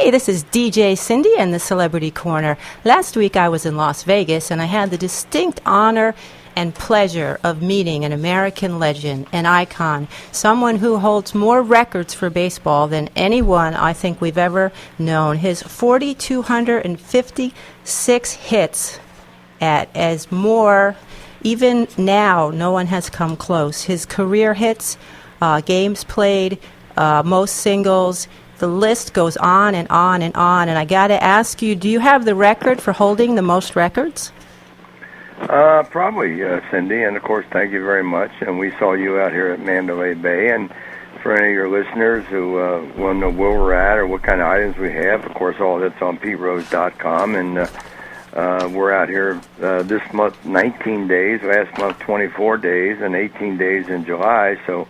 Hey, this is DJ Cyndee and the Celebrity Corner. Last week I was in Las Vegas and I had the distinct honor and pleasure of meeting an American legend, an icon, someone who holds more records for baseball than anyone I think we've ever known. His 4,256 hits as more, even now, no one has come close. His career hits, games played, most singles, the list goes on and on and on. And I got to ask you, do you have the record for holding the most records? Probably, Cyndee, and of course, thank you very much. And we saw you out here at Mandalay Bay. And for any of your listeners who want to know where we're at or what kind of items we have, of course, all that's on PeteRose.com. And we're out here this month 19 days, last month 24 days, and 18 days in July. So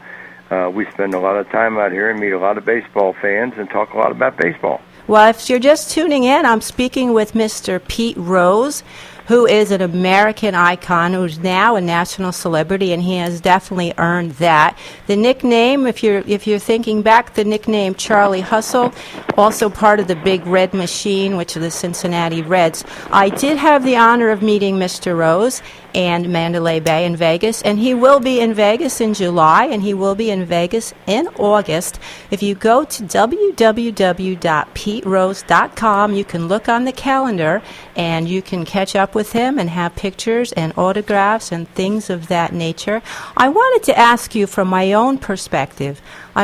we spend a lot of time out here and meet a lot of baseball fans and talk a lot about baseball. Well, if you're just tuning in, I'm speaking with Mr. Pete Rose, who is an American icon, who's now a national celebrity, and he has definitely earned that. The nickname, if you're thinking back, the nickname Charlie Hustle, also part of the Big Red Machine, which are the Cincinnati Reds. I did have the honor of meeting Mr. Rose and Mandalay Bay in Vegas, and he will be in Vegas in July, and he will be in Vegas in August. If you go to www.peterose.com, you can look on the calendar, and you can catch up with him and have pictures and autographs and things of that nature. I wanted to ask you from my own perspective, I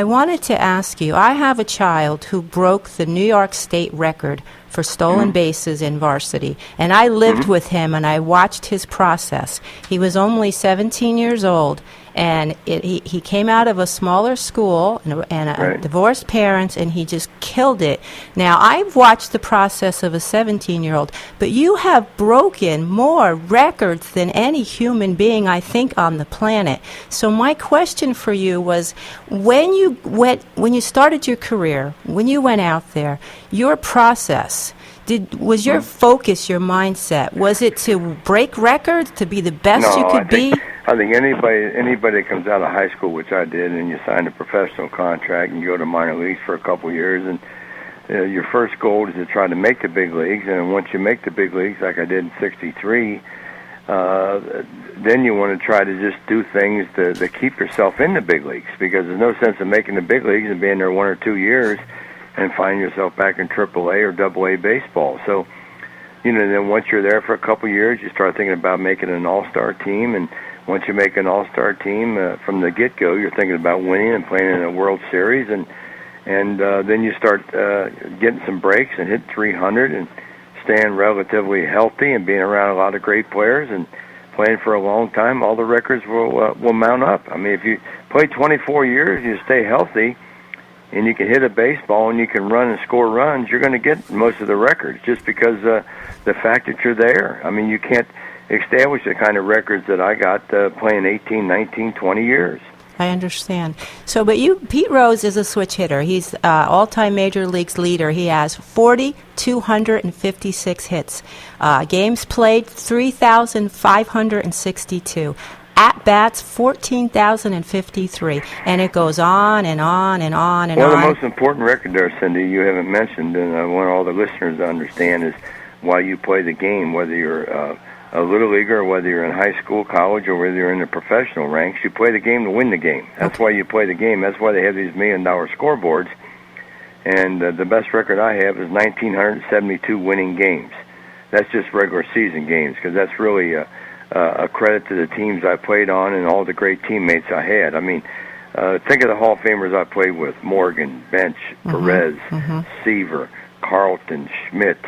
have a child who broke the New York State record for stolen bases in varsity, and I lived with him and I watched his process. He was only 17 years old, and he came out of a smaller school and divorced parents, and he just killed it. Now, I've watched the process of a 17-year-old, but you have broken more records than any human being, I think, on the planet. So my question for you was, when you started your career, when you went out there, your process, was your focus, your mindset, was it to break records, to be the best you could be? I think anybody that comes out of high school, which I did, and you sign a professional contract and you go to minor leagues for a couple of years, and your first goal is to try to make the big leagues, and once you make the big leagues, like I did in '63, then you want to try to just do things to keep yourself in the big leagues, because there's no sense in making the big leagues and being there 1 or 2 years and find yourself back in AAA or AA baseball. So, then once you're there for a couple of years, you start thinking about making an all-star team, and once you make an all-star team, from the get-go, you're thinking about winning and playing in a World Series, and then you start getting some breaks and hit 300 and staying relatively healthy and being around a lot of great players and playing for a long time. All the records will mount up. I mean, if you play 24 years, you stay healthy, and you can hit a baseball and you can run and score runs, you're going to get most of the records just because the fact that you're there. I mean, you can't establish the kind of records that I got playing 18, 19, 20 years. I understand. So, but Pete Rose is a switch hitter. He's all-time major leagues leader. He has 4,256 hits. Games played, 3,562. At-bats, 14,053. And it goes on and on and on and on. Well, the most important record there, Cyndee, you haven't mentioned, and I want all the listeners to understand, is why you play the game, whether you're a little leaguer, or whether you're in high school, college, or whether you're in the professional ranks. You play the game to win the game. That's why you play the game. That's why they have these $1 million scoreboards. And the best record I have is 1,972 winning games. That's just regular season games, because that's really a credit to the teams I played on and all the great teammates I had. I mean, think of the Hall of Famers I played with: Morgan, Bench, Perez, Seaver, Carlton, Schmidt,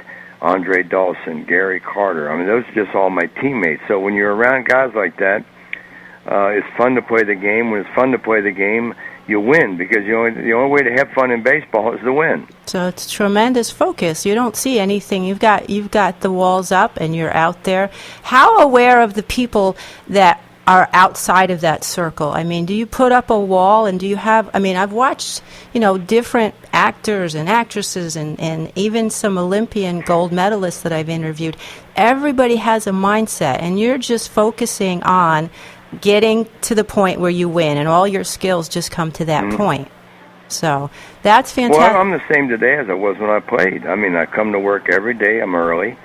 Andre Dawson, Gary Carter. I mean, those are just all my teammates. So when you're around guys like that, it's fun to play the game. When it's fun to play the game, you win, because the only way to have fun in baseball is to win. So it's tremendous focus. You don't see anything. You've got the walls up, and you're out there. How aware of the people that are outside of that circle? I mean, do you put up a wall, and do you have, I mean, I've watched, different actors and actresses and even some Olympian gold medalists that I've interviewed. Everybody has a mindset, and you're just focusing on getting to the point where you win, and all your skills just come to that point. So that's fantastic. Well, I'm the same today as I was when I played. I mean, I come to work every day. I'm early.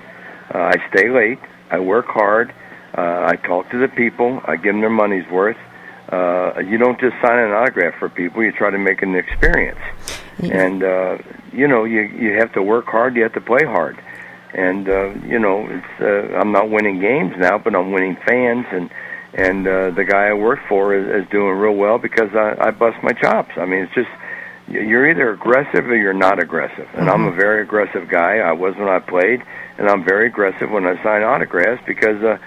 I stay late. I work hard. I talk to the people. I give them their money's worth. You don't just sign an autograph for people. You try to make an experience. Yeah. And, you have to work hard. You have to play hard. And, I'm not winning games now, but I'm winning fans. And the guy I work for is doing real well because I bust my chops. I mean, it's just, you're either aggressive or you're not aggressive. And I'm a very aggressive guy. I was when I played, and I'm very aggressive when I sign autographs because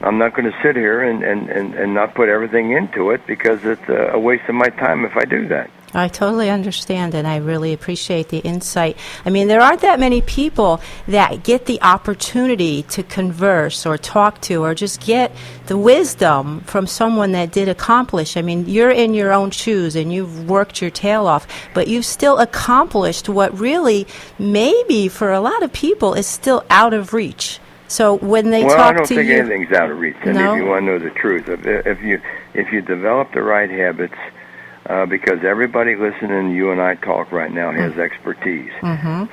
I'm not going to sit here and not put everything into it because it's a waste of my time if I do that. I totally understand, and I really appreciate the insight. I mean, there aren't that many people that get the opportunity to converse or talk to or just get the wisdom from someone that did accomplish. I mean, you're in your own shoes, and you've worked your tail off, but you've still accomplished what really, maybe for a lot of people, is still out of reach. So when they talk to you... Well, I don't think anything's out of reach, and no? if you want to know the truth. If you develop the right habits... because everybody listening to you and I talk right now has expertise.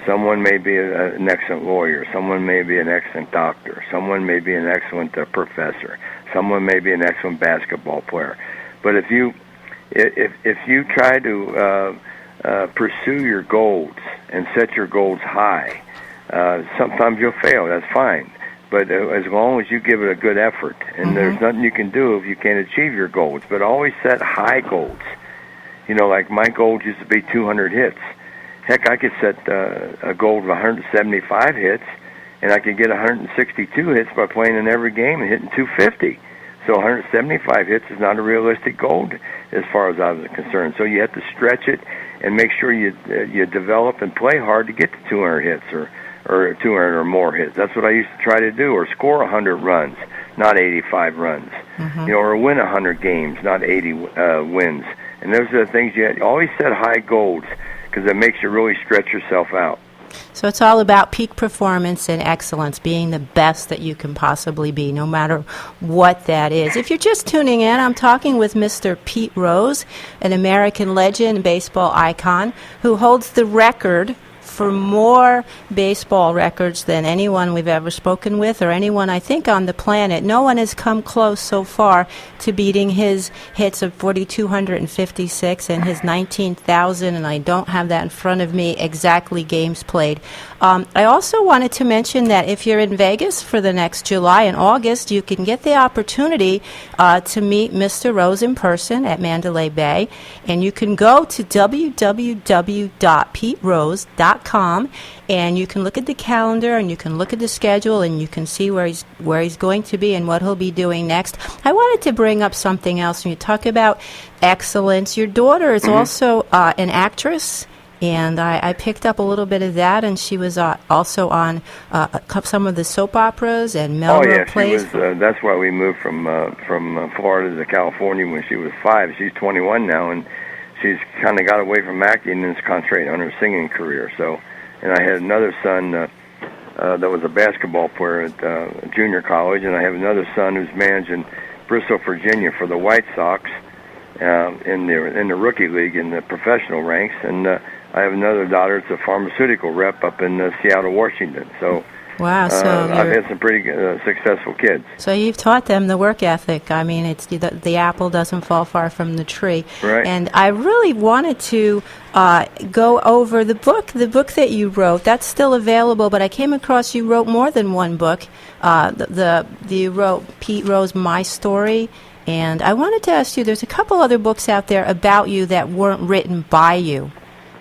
Someone may be an excellent lawyer. Someone may be an excellent doctor. Someone may be an excellent professor. Someone may be an excellent basketball player. But if you try to pursue your goals and set your goals high, sometimes you'll fail. That's fine. But as long as you give it a good effort, and there's nothing you can do if you can't achieve your goals, but always set high goals. Like my goal used to be 200 hits. Heck, I could set a goal of 175 hits, and I could get 162 hits by playing in every game and hitting 250. So 175 hits is not a realistic goal as far as I was concerned. So you have to stretch it and make sure you develop and play hard to get to 200 hits or 200 or more hits. That's what I used to try to do, or score 100 runs, not 85 runs. Or win 100 games, not 80 wins. And those are the things you always set high goals because it makes you really stretch yourself out. So it's all about peak performance and excellence, being the best that you can possibly be, no matter what that is. If you're just tuning in, I'm talking with Mr. Pete Rose, an American legend, baseball icon, who holds the record for more baseball records than anyone we've ever spoken with or anyone, I think, on the planet. No one has come close so far to beating his hits of 4,256 and his 19,000, and I don't have that in front of me, exactly games played. I also wanted to mention that if you're in Vegas for the next July and August, you can get the opportunity to meet Mr. Rose in person at Mandalay Bay, and you can go to www.peterose.com, and you can look at the calendar and you can look at the schedule and you can see where he's going to be and what he'll be doing next. I wanted to bring up something else. When you talk about excellence, your daughter is also an actress. And I picked up a little bit of that, and she was also on some of the soap operas and Melrose plays. She was. That's why we moved from Florida to California when she was 5. She's 21 now, and she's kind of got away from acting and is concentrating on her singing career. So, and I had another son that was a basketball player at junior college, and I have another son who's managing Bristol, Virginia for the White Sox in the rookie league in the professional ranks, and I have another daughter that's a pharmaceutical rep up in Seattle, Washington. So, wow! So I've had some pretty successful kids. So you've taught them the work ethic. I mean, it's the apple doesn't fall far from the tree. Right. And I really wanted to go over the book that you wrote. That's still available, but I came across you wrote more than one book. You wrote Pete Rose, My Story. And I wanted to ask you, there's a couple other books out there about you that weren't written by you.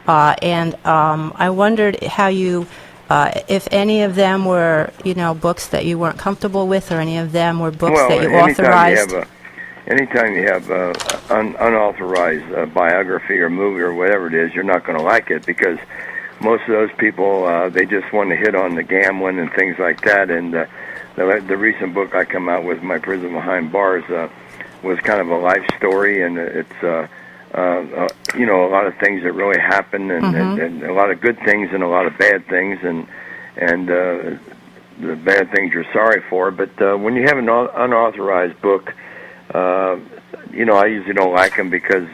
And I wondered how you, if any of them were, books that you weren't comfortable with, or any of them were books that you authorized. Anytime you have unauthorized biography or movie or whatever it is, you're not going to like it because most of those people, they just want to hit on the gambling and things like that. And the recent book I come out with, My Prison Behind Bars, was kind of a life story, and it's a lot of things that really happen, and a lot of good things and a lot of bad things, and the bad things you're sorry for. But when you have an unauthorized book, I usually don't like them because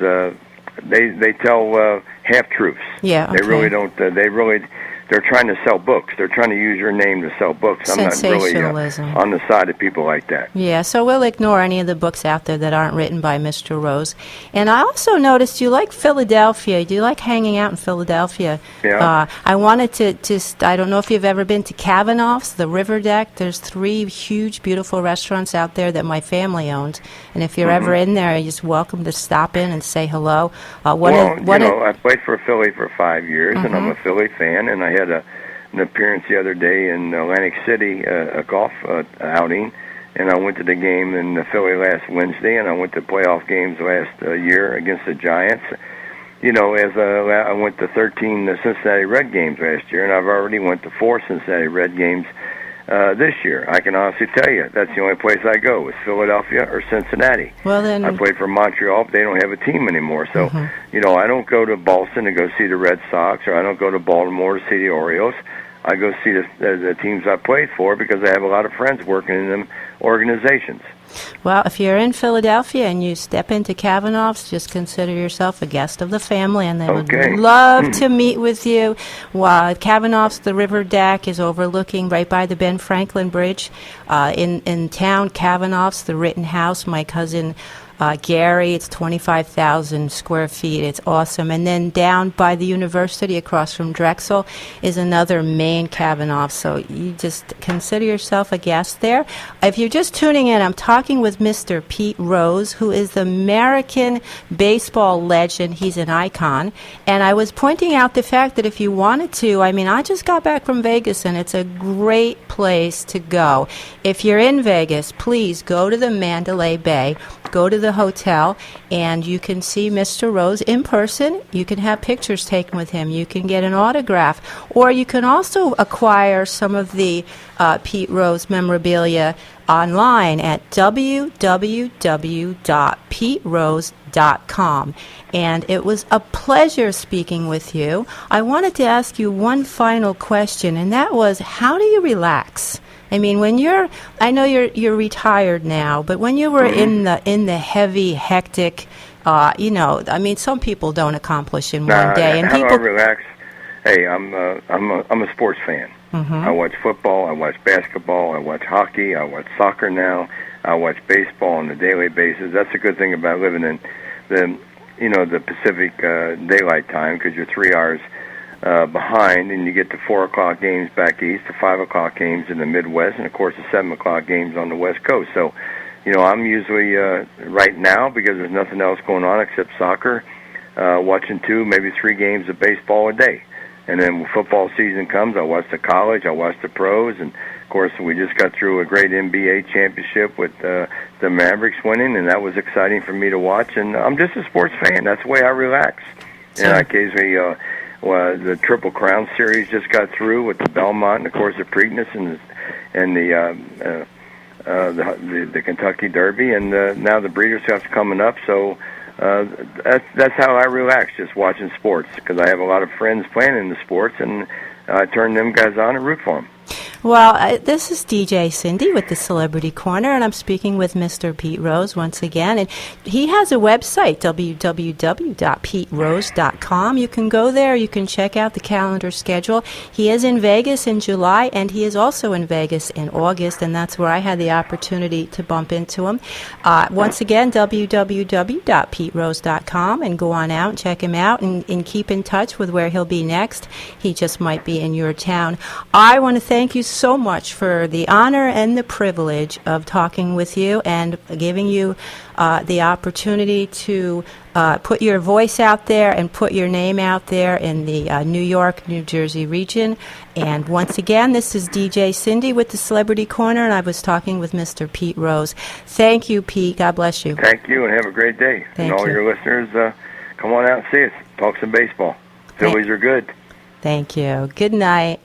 they tell half-truths. Yeah, okay. They really don't, they're trying to sell books. They're trying to use your name to sell books. I'm not really on the side of people like that. Yeah, so we'll ignore any of the books out there that aren't written by Mr. Rose. And I also noticed you like Philadelphia. Do you like hanging out in Philadelphia? Yeah. I wanted to just, I don't know if you've ever been to Kavanaugh's, the River Deck. There's 3 huge, beautiful restaurants out there that my family owns. And if you're ever in there, you're just welcome to stop in and say hello. I played for Philly for 5 years, and I'm a Philly fan, and I had an appearance the other day in Atlantic City, a golf outing, and I went to the game in Philly last Wednesday, and I went to playoff games last year against the Giants. You know, I went to 13 Cincinnati Red games last year, and I've already went to 4 Cincinnati Red games this year. I can honestly tell you that's the only place I go is Philadelphia or Cincinnati. Well, then I played for Montreal, but they don't have a team anymore. So, you know, I don't go to Boston to go see the Red Sox, or I don't go to Baltimore to see the Orioles. I go see the teams I played for because I have a lot of friends working in them organizations. Well, if you're in Philadelphia and you step into Kavanaugh's, just consider yourself a guest of the family, and they would love to meet with you. Kavanaugh's, the River Deck, is overlooking right by the Ben Franklin Bridge. In town, Kavanaugh's, the Rittenhouse, my cousin Gary, it's 25,000 square feet. It's awesome. And then down by the university across from Drexel is another main Kavanaugh. So you just consider yourself a guest there. If you're just tuning in, I'm talking with Mr. Pete Rose, who is the American baseball legend. He's an icon. And I was pointing out the fact that if you wanted to, I mean, I just got back from Vegas, and it's a great place to go. If you're in Vegas, please go to the Mandalay Bay. Go to the hotel, and you can see Mr. Rose in person. You can have pictures taken with him. You can get an autograph. Or you can also acquire some of the Pete Rose memorabilia online at www.peterose.com. And it was a pleasure speaking with you. I wanted to ask you one final question, and that was, how do you relax? I mean, when I know you're retired now, but when you were in the heavy, hectic, you know, I mean, some people don't accomplish in one day. And how do I relax? Hey, I'm a sports fan. I watch football, I watch basketball, I watch hockey, I watch soccer now, I watch baseball on a daily basis. That's a good thing about living in the Pacific daylight time, because you're 3 hours behind, and you get the 4 o'clock games back east, the 5 o'clock games in the Midwest, and of course the 7 o'clock games on the West Coast. So, you know, I'm usually right now, because there's nothing else going on except soccer, watching 2, maybe 3 games of baseball a day. And then when football season comes, I watch the college, I watch the pros, and of course we just got through a great NBA championship with the Mavericks winning, and that was exciting for me to watch. And I'm just a sports fan. That's the way I relax. And I occasionally the Triple Crown Series just got through with the Belmont and, of course, the Preakness and the Kentucky Derby, and now the Breeders' Cup's coming up. So that's how I relax, just watching sports, because I have a lot of friends playing in the sports, and I turn them guys on and root for them. Well, this is DJ Cyndee with the Celebrity Corner, and I'm speaking with Mr. Pete Rose once again. And he has a website, www.peterose.com. You can go there. You can check out the calendar schedule. He is in Vegas in July, and he is also in Vegas in August, and that's where I had the opportunity to bump into him. Once again, www.peterose.com, and go on out and check him out and keep in touch with where he'll be next. He just might be in your town. I want to thank you so much for the honor and the privilege of talking with you and giving you the opportunity to put your voice out there and put your name out there in the New York, New Jersey region. And once again, this is DJ Cyndee with the Celebrity Corner, and I was talking with Mr. Pete Rose. Thank you, Pete. God bless you. Thank you, and have a great day. Thank and all you. Your listeners, come on out and see us. Talk some baseball. Phillies are good. Thank you. Good night.